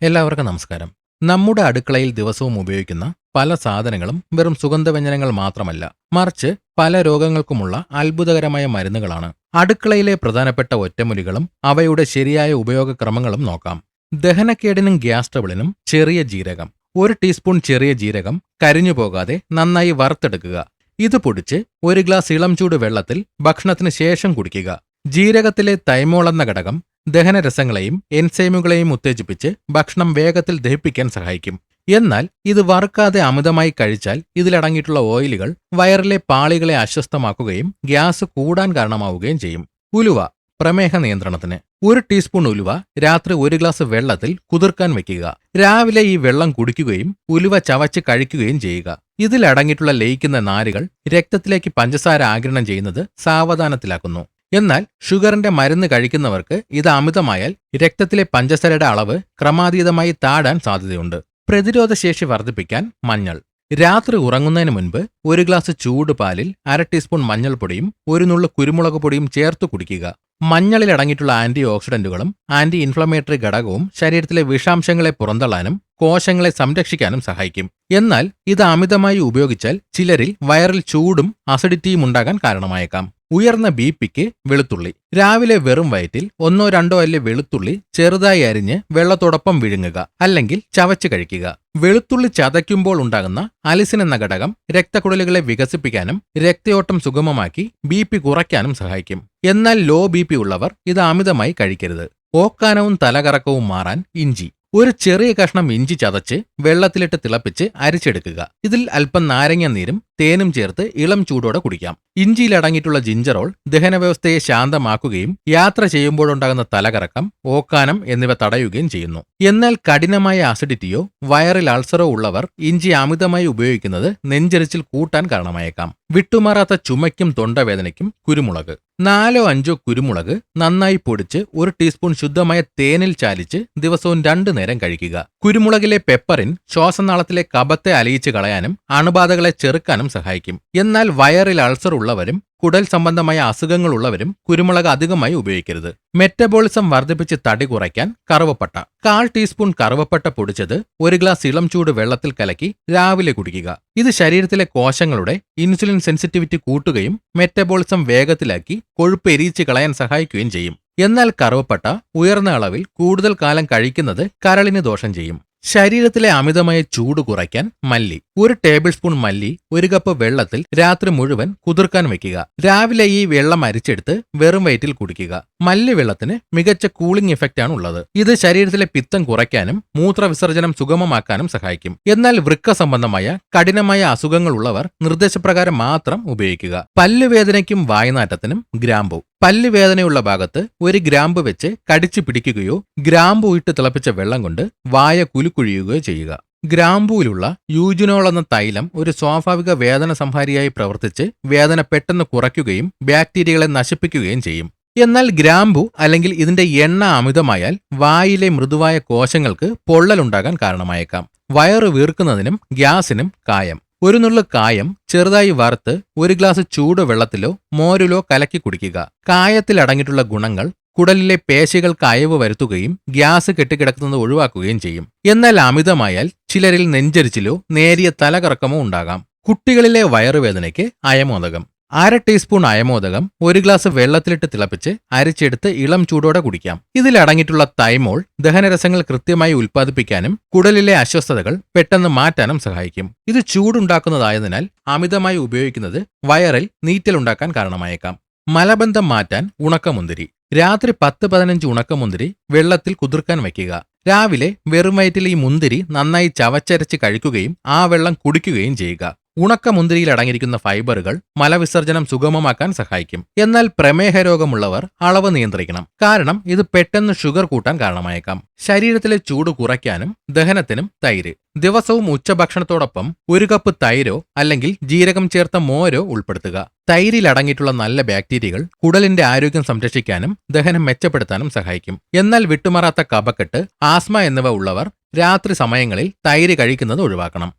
എല്ലാവർക്കും നമസ്കാരം. നമ്മുടെ അടുക്കളയിൽ ദിവസവും ഉപയോഗിക്കുന്ന പല സാധനങ്ങളും വെറും സുഗന്ധവ്യഞ്ജനങ്ങൾ മാത്രമല്ല, മറിച്ച് പല രോഗങ്ങൾക്കുമുള്ള അത്ഭുതകരമായ മരുന്നുകളാണ്. അടുക്കളയിലെ പ്രധാനപ്പെട്ട ഒറ്റമൂലികളും അവയുടെ ശരിയായ ഉപയോഗക്രമങ്ങളും നോക്കാം. ദഹനക്കേടിനും ഗ്യാസ് ട്രബിളിനും ചെറിയ ജീരകം. 1 ടീസ്പൂൺ ചെറിയ ജീരകം കരിഞ്ഞു പോകാതെ നന്നായി വറുത്തെടുക്കുക. ഇത് പൊടിച്ച് 1 ഗ്ലാസ് ഇളം ചൂട് വെള്ളത്തിൽ ഭക്ഷണത്തിന് ശേഷം കുടിക്കുക. ജീരകത്തിലെ തൈമോൾ എന്ന ഘടകം ദഹനരസങ്ങളെയും എൻസൈമുകളെയും ഉത്തേജിപ്പിച്ച് ഭക്ഷണം വേഗത്തിൽ ദഹിപ്പിക്കാൻ സഹായിക്കും. എന്നാൽ ഇത് വറുക്കാതെ അമിതമായി കഴിച്ചാൽ ഇതിലടങ്ങിയിട്ടുള്ള ഓയിലുകൾ വയറിലെ പാളികളെ അസ്വസ്ഥമാക്കുകയും ഗ്യാസ് കൂടാൻ കാരണമാവുകയും ചെയ്യും. ഉലുവ പ്രമേഹ നിയന്ത്രണത്തിന്. 1 ടീസ്പൂൺ ഉലുവ രാത്രി 1 ഗ്ലാസ് വെള്ളത്തിൽ കുതിർക്കാൻ വെക്കുക. രാവിലെ ഈ വെള്ളം കുടിക്കുകയും ഉലുവ ചവച്ച് കഴിക്കുകയും ചെയ്യുക. ഇതിലടങ്ങിയിട്ടുള്ള ലയിക്കുന്ന നാരുകൾ രക്തത്തിലേക്ക് പഞ്ചസാര ആഗിരണം ചെയ്യുന്നത് സാവധാനത്തിലാക്കുന്നു. എന്നാൽ ഷുഗറിന്റെ മരുന്ന് കഴിക്കുന്നവർക്ക് ഇത് അമിതമായാൽ രക്തത്തിലെ പഞ്ചസാരയുടെ അളവ് ക്രമാതീതമായി താഴാൻ സാധ്യതയുണ്ട്. പ്രതിരോധശേഷി വർദ്ധിപ്പിക്കാൻ മഞ്ഞൾ. രാത്രി ഉറങ്ങുന്നതിന് മുൻപ് 1 ഗ്ലാസ് ചൂട് പാലിൽ 1/2 ടീസ്പൂൺ മഞ്ഞൾപ്പൊടിയും 1 നുള്ളു കുരുമുളക് പൊടിയും ചേർത്ത് കുടിക്കുക. മഞ്ഞളിൽ അടങ്ങിയിട്ടുള്ള ആന്റി ഓക്സിഡന്റുകളും ആന്റി ഇൻഫ്ലമേറ്ററി ഘടകവും ശരീരത്തിലെ വിഷാംശങ്ങളെ പുറന്തള്ളാനും കോശങ്ങളെ സംരക്ഷിക്കാനും സഹായിക്കും. എന്നാൽ ഇത് അമിതമായി ഉപയോഗിച്ചാൽ ചിലരിൽ വയറിൽ ചൂടും അസിഡിറ്റിയും ഉണ്ടാകാൻ കാരണമായേക്കാം. ഉയർന്ന ബി.പിക്ക് വെളുത്തുള്ളി. രാവിലെ വെറും വയറ്റിൽ 1-2 അല്ലി വെളുത്തുള്ളി ചെറുതായി അരിഞ്ഞ് വെള്ളത്തോടൊപ്പം വിഴുങ്ങുക, അല്ലെങ്കിൽ ചവച്ച് കഴിക്കുക. വെളുത്തുള്ളി ചതയ്ക്കുമ്പോൾ ഉണ്ടാകുന്ന അലിസിൻ എന്ന ഘടകം രക്തക്കുഴലുകളെ വികസിപ്പിക്കാനും രക്തയോട്ടം സുഗമമാക്കി ബി.പി കുറയ്ക്കാനും സഹായിക്കും. എന്നാൽ ലോ ബി.പി ഉള്ളവർ ഇത് അമിതമായി കഴിക്കരുത്. ഓക്കാനവും തലകറക്കവും മാറാൻ ഇഞ്ചി. 1 ചെറിയ കഷ്ണം ഇഞ്ചി ചതച്ച് വെള്ളത്തിലിട്ട് തിളപ്പിച്ച് അരിച്ചെടുക്കുക. ഇതിൽ അല്പം നാരങ്ങ നീരും തേനും ചേർത്ത് ഇളം ചൂടോടെ കുടിക്കാം. ഇഞ്ചിയിൽ അടങ്ങിയിട്ടുള്ള ജിഞ്ചറോൾ ദഹനവ്യവസ്ഥയെ ശാന്തമാക്കുകയും യാത്ര ചെയ്യുമ്പോഴുണ്ടാകുന്ന തലകറക്കം, ഓക്കാനം എന്നിവ തടയുകയും ചെയ്യുന്നു. എന്നാൽ കഠിനമായ അസിഡിറ്റിയോ വയറിൽ അൾസറോ ഉള്ളവർ ഇഞ്ചി അമിതമായി ഉപയോഗിക്കുന്നത് നെഞ്ചരിച്ചിൽ കൂട്ടാൻ കാരണമായേക്കാം. വിട്ടുമാറാത്ത ചുമയ്ക്കും തൊണ്ടവേദനയ്ക്കും കുരുമുളക്. 4-5 കുരുമുളക് നന്നായി പൊടിച്ച് 1 ടീസ്പൂൺ ശുദ്ധമായ തേനിൽ ചാലിച്ച് ദിവസവും 2 നേരം കഴിക്കുക. കുരുമുളകിലെ പെപ്പറിൻ ശ്വാസനാളത്തിലെ കഫത്തെ അലിയിച്ച് കളയാനും അണുബാധകളെ ചെറുക്കാനും സഹായിക്കും. എന്നാൽ വയറിൽ അൾസർ ഉള്ളവരും കുടൽ സംബന്ധമായ അസുഖങ്ങളുള്ളവരും കുരുമുളക് അധികമായി ഉപയോഗിക്കരുത്. മെറ്റബോളിസം വർദ്ധിപ്പിച്ച് തടി കുറയ്ക്കാൻ കറുവപ്പട്ട. 1/4 ടീസ്പൂൺ കറുവപ്പട്ട പൊടിച്ചത് 1 ഗ്ലാസ് ഇളം ചൂട് വെള്ളത്തിൽ കലക്കി രാവിലെ കുടിക്കുക. ഇത് ശരീരത്തിലെ കോശങ്ങളുടെ ഇൻസുലിൻ സെൻസിറ്റിവിറ്റി കൂട്ടുകയും മെറ്റബോളിസം വേഗത്തിലാക്കി കൊഴുപ്പ് എരിയിച്ച് കളയാൻ സഹായിക്കുകയും ചെയ്യും. എന്നാൽ കറുവപ്പട്ട ഉയർന്ന അളവിൽ കൂടുതൽ കാലം കഴിക്കുന്നത് കരളിന് ദോഷം ചെയ്യും. ശരീരത്തിലെ അമിതമായ ചൂട് കുറയ്ക്കാൻ മല്ലി. 1 ടേബിൾ സ്പൂൺ മല്ലി 1 കപ്പ് വെള്ളത്തിൽ രാത്രി മുഴുവൻ കുതിർക്കാൻ വെക്കുക. രാവിലെ ഈ വെള്ളം അരിച്ചെടുത്ത് വെറും വയറ്റിൽ കുടിക്കുക. മല്ലി വെള്ളത്തിന് മികച്ച കൂളിംഗ് ഇഫക്റ്റ് ആണ് ഉള്ളത്. ഇത് ശരീരത്തിലെ പിത്തം കുറയ്ക്കാനും മൂത്രവിസർജനം സുഗമമാക്കാനും സഹായിക്കും. എന്നാൽ വൃക്ക സംബന്ധമായ കഠിനമായ അസുഖങ്ങൾ ഉള്ളവർ നിർദ്ദേശപ്രകാരം മാത്രം ഉപയോഗിക്കുക. പല്ലുവേദനയ്ക്കും വായ്നാറ്റത്തിനും ഗ്രാമ്പൂ. പല്ലുവേദനയുള്ള ഭാഗത്ത് 1 ഗ്രാമ്പ് വെച്ച് കടിച്ചു പിടിക്കുകയോ ഗ്രാമ്പൂ ഇട്ട് തിളപ്പിച്ച വെള്ളം കൊണ്ട് വായ കുലുക്കുഴിയുകയോ ചെയ്യുക. ഗ്രാമ്പൂവിലുള്ള യൂജിനോൾ എന്ന തൈലം ഒരു സ്വാഭാവിക വേദന സംഹാരിയായി പ്രവർത്തിച്ച് വേദന പെട്ടെന്ന് കുറയ്ക്കുകയും ബാക്ടീരിയകളെ നശിപ്പിക്കുകയും ചെയ്യും. എന്നാൽ ഗ്രാമ്പൂ അല്ലെങ്കിൽ ഇതിന്റെ എണ്ണ അമിതമായാൽ വായിലെ മൃദുവായ കോശങ്ങൾക്ക് പൊള്ളലുണ്ടാകാൻ കാരണമായേക്കാം. വയറ് വീർക്കുന്നതിനും ഗ്യാസിനും കായം. 1 നുള്ളു കായം ചെറുതായി വറുത്ത് 1 ഗ്ലാസ് ചൂട് വെള്ളത്തിലോ മോരിലോ കലക്കി കുടിക്കുക. കായത്തിൽ അടങ്ങിയിട്ടുള്ള ഗുണങ്ങൾ കുടലിലെ പേശികൾക്ക് അയവ് വരുത്തുകയും ഗ്യാസ് കെട്ടിക്കിടക്കുന്നത് ഒഴിവാക്കുകയും ചെയ്യും. എന്നാൽ അമിതമായാൽ ചിലരിൽ നെഞ്ചരിച്ചിലോ നേരിയ തലകറക്കമോ ഉണ്ടാകാം. കുട്ടികളിലെ വയറുവേദനയ്ക്ക് അയമോദകം. 1/2 ടീസ്പൂൺ അയമോദകം 1 ഗ്ലാസ് വെള്ളത്തിലിട്ട് തിളപ്പിച്ച് അരിച്ചെടുത്ത് ഇളം ചൂടോടെ കുടിക്കാം. ഇതിലടങ്ങിയിട്ടുള്ള തൈമോൾ ദഹനരസങ്ങൾ കൃത്യമായി ഉൽപ്പാദിപ്പിക്കാനും കുടലിലെ അസ്വസ്ഥതകൾ പെട്ടെന്ന് മാറ്റാനും സഹായിക്കും. ഇത് ചൂടുണ്ടാക്കുന്നതായതിനാൽ അമിതമായി ഉപയോഗിക്കുന്നത് വയറിൽ നീറ്റലുണ്ടാക്കാൻ കാരണമായേക്കാം. മലബന്ധം മാറ്റാൻ ഉണക്കമുന്തിരി. രാത്രി 10-15 ഉണക്കമുന്തിരി വെള്ളത്തിൽ കുതിർക്കാൻ വയ്ക്കുക. രാവിലെ വെറും വയറ്റിൽ ഈ മുന്തിരി നന്നായി ചവച്ചരച്ച് കഴിക്കുകയും ആ വെള്ളം കുടിക്കുകയും ചെയ്യുക. ഉണക്കമുന്തിരിയിൽ അടങ്ങിയിരിക്കുന്ന ഫൈബറുകൾ മലവിസർജനം സുഗമമാക്കാൻ സഹായിക്കും. എന്നാൽ പ്രമേഹ രോഗമുള്ളവർ അളവ് നിയന്ത്രിക്കണം, കാരണം ഇത് പെട്ടെന്ന് ഷുഗർ കൂട്ടാൻ കാരണമായേക്കാം. ശരീരത്തിലെ ചൂട് കുറയ്ക്കാനും ദഹനത്തിനും തൈര്. ദിവസവും ഉച്ചഭക്ഷണത്തോടൊപ്പം 1 കപ്പ് തൈരോ അല്ലെങ്കിൽ ജീരകം ചേർത്ത മോരോ ഉൾപ്പെടുത്തുക. തൈരിൽ അടങ്ങിയിട്ടുള്ള നല്ല ബാക്ടീരിയകൾ കുടലിന്റെ ആരോഗ്യം സംരക്ഷിക്കാനും ദഹനം മെച്ചപ്പെടുത്താനും സഹായിക്കും. എന്നാൽ വിട്ടുമാറാത്ത കഫക്കെട്ട്, ആസ്മ എന്നിവ ഉള്ളവർ രാത്രി സമയങ്ങളിൽ തൈര് കഴിക്കുന്നത് ഒഴിവാക്കണം.